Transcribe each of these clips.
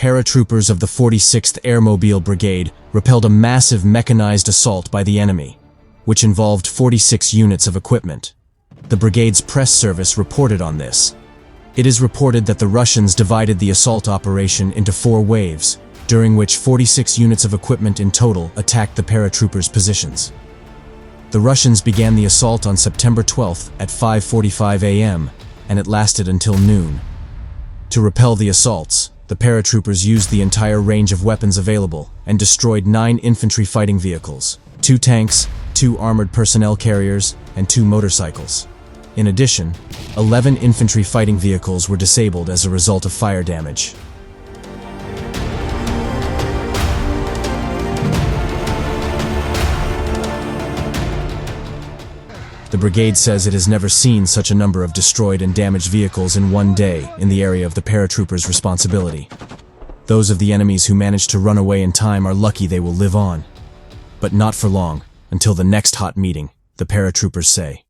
paratroopers of the 46th Airmobile Brigade repelled a massive mechanized assault by the enemy, which involved 46 units of equipment. The brigade's press service reported on this. It is reported that the Russians divided the assault operation into 4 waves, during which 46 units of equipment in total attacked the paratroopers' positions. The Russians began the assault on September 12th at 5:45 a.m., and it lasted until noon. To repel the assaults, the paratroopers used the entire range of weapons available and destroyed 9 infantry fighting vehicles, 2 tanks, 2 armored personnel carriers, and 2 motorcycles. In addition, 11 infantry fighting vehicles were disabled as a result of fire damage. The brigade says it has never seen such a number of destroyed and damaged vehicles in one day in the area of the paratroopers' responsibility. Those of the enemies who managed to run away in time are lucky they will live on. But not for long, until the next hot meeting, the paratroopers say.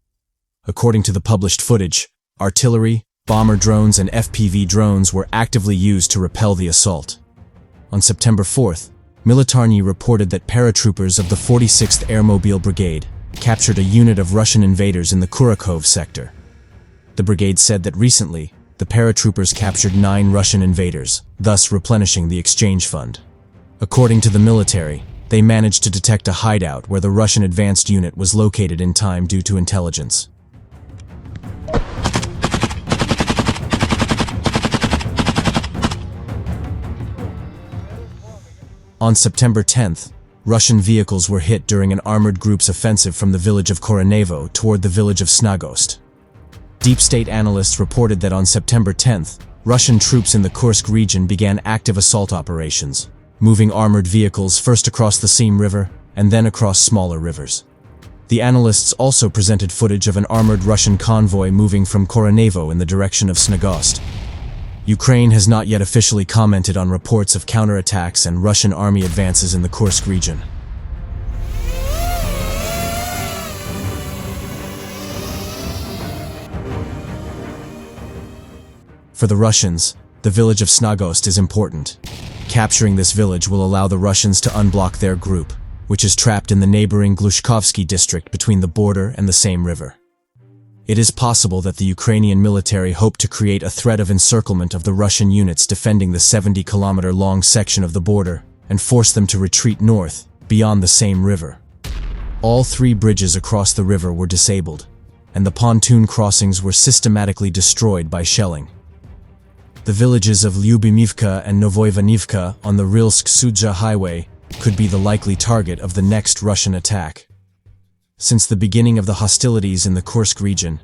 According to the published footage, artillery, bomber drones, and FPV drones were actively used to repel the assault. On September 4th, Militarnyi reported that paratroopers of the 46th Airmobile Brigade captured a unit of Russian invaders in the Kurakhove sector. The brigade said that recently, the paratroopers captured 9 Russian invaders, thus replenishing the exchange fund. According to the military, they managed to detect a hideout where the Russian advanced unit was located in time due to intelligence. On September 10th, Russian vehicles were hit during an armored group's offensive from the village of Kurakhove toward the village of Snagost. Deep state analysts reported that on September 10th, Russian troops in the Kursk region began active assault operations, moving armored vehicles first across the Seym River and then across smaller rivers. The analysts also presented footage of an armored Russian convoy moving from Kurakhove in the direction of Snagost. Ukraine has not yet officially commented on reports of counterattacks and Russian army advances in the Kursk region. For the Russians, the village of Snagost is important. Capturing this village will allow the Russians to unblock their group, which is trapped in the neighboring Glushkovsky district between the border and the Seym River. It is possible that the Ukrainian military hope to create a threat of encirclement of the Russian units defending the 70-kilometer-long section of the border and force them to retreat north, beyond the Seym River. All 3 bridges across the river were disabled, and the pontoon crossings were systematically destroyed by shelling. The villages of Lyubimivka and Novoivanivka on the Rilsk-Sudza highway could be the likely target of the next Russian attack. Since the beginning of the hostilities in the Kursk region,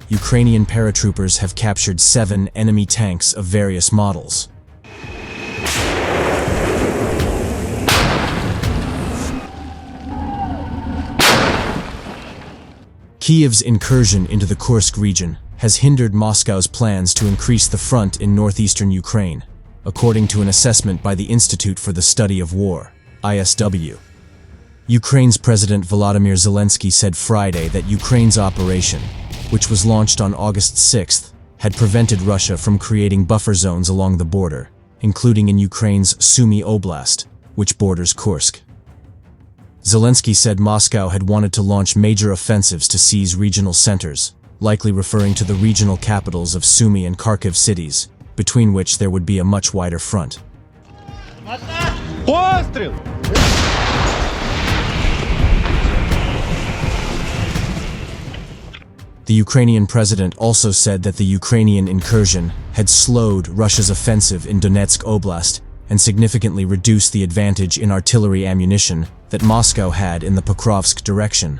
Ukrainian paratroopers have captured 7 enemy tanks of various models. Kyiv's incursion into the Kursk region has hindered Moscow's plans to increase the front in northeastern Ukraine, according to an assessment by the Institute for the Study of War, ISW. Ukraine's President Volodymyr Zelensky said Friday that Ukraine's operation, which was launched on August 6th, had prevented Russia from creating buffer zones along the border, including in Ukraine's Sumy Oblast, which borders Kursk. Zelensky said Moscow had wanted to launch major offensives to seize regional centers, likely referring to the regional capitals of Sumy and Kharkiv cities, between which there would be a much wider front. The Ukrainian president also said that the Ukrainian incursion had slowed Russia's offensive in Donetsk Oblast and significantly reduced the advantage in artillery ammunition that Moscow had in the Pokrovsk direction.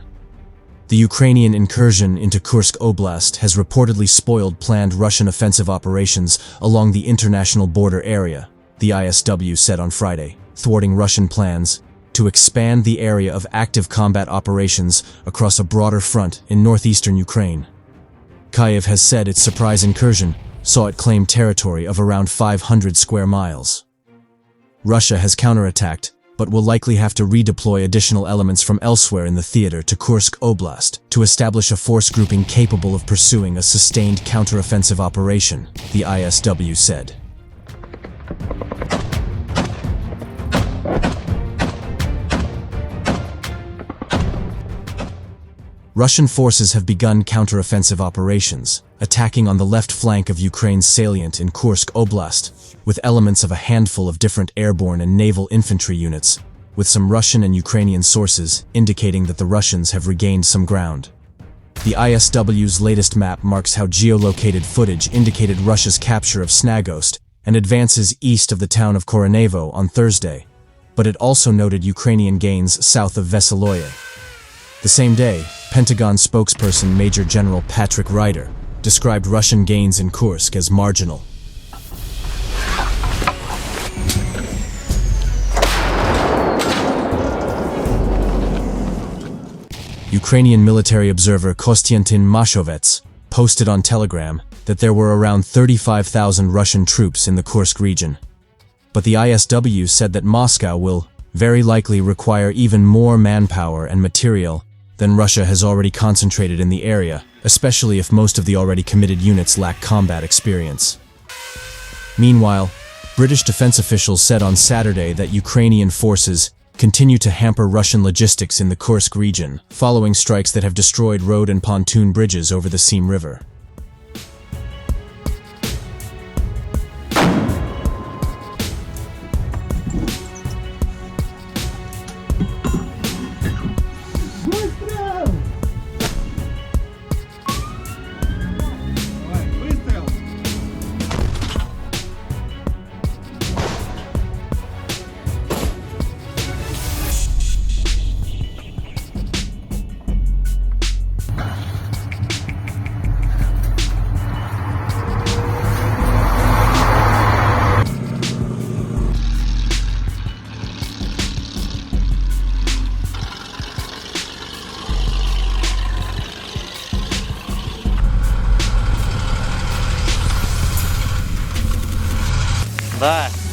The Ukrainian incursion into Kursk Oblast has reportedly spoiled planned Russian offensive operations along the international border area, the ISW said on Friday, thwarting Russian plans to expand the area of active combat operations across a broader front in northeastern Ukraine. Kyiv has said its surprise incursion saw it claim territory of around 500 square miles. Russia has counterattacked, but will likely have to redeploy additional elements from elsewhere in the theater to Kursk Oblast to establish a force grouping capable of pursuing a sustained counteroffensive operation, the ISW said. Russian forces have begun counteroffensive operations, attacking on the left flank of Ukraine's salient in Kursk Oblast, with elements of a handful of different airborne and naval infantry units, with some Russian and Ukrainian sources indicating that the Russians have regained some ground. The ISW's latest map marks how geolocated footage indicated Russia's capture of Snagost and advances east of the town of Kurakhove on Thursday, but it also noted Ukrainian gains south of Veseloye. The same day, Pentagon spokesperson Major General Patrick Ryder described Russian gains in Kursk as marginal. Ukrainian military observer Konstantin Mashovets posted on Telegram that there were around 35,000 Russian troops in the Kursk region. But the ISW said that Moscow will very likely require even more manpower and material than Russia has already concentrated in the area, especially if most of the already committed units lack combat experience. Meanwhile, British defense officials said on Saturday that Ukrainian forces continue to hamper Russian logistics in the Kursk region, following strikes that have destroyed road and pontoon bridges over the Siem River. Да.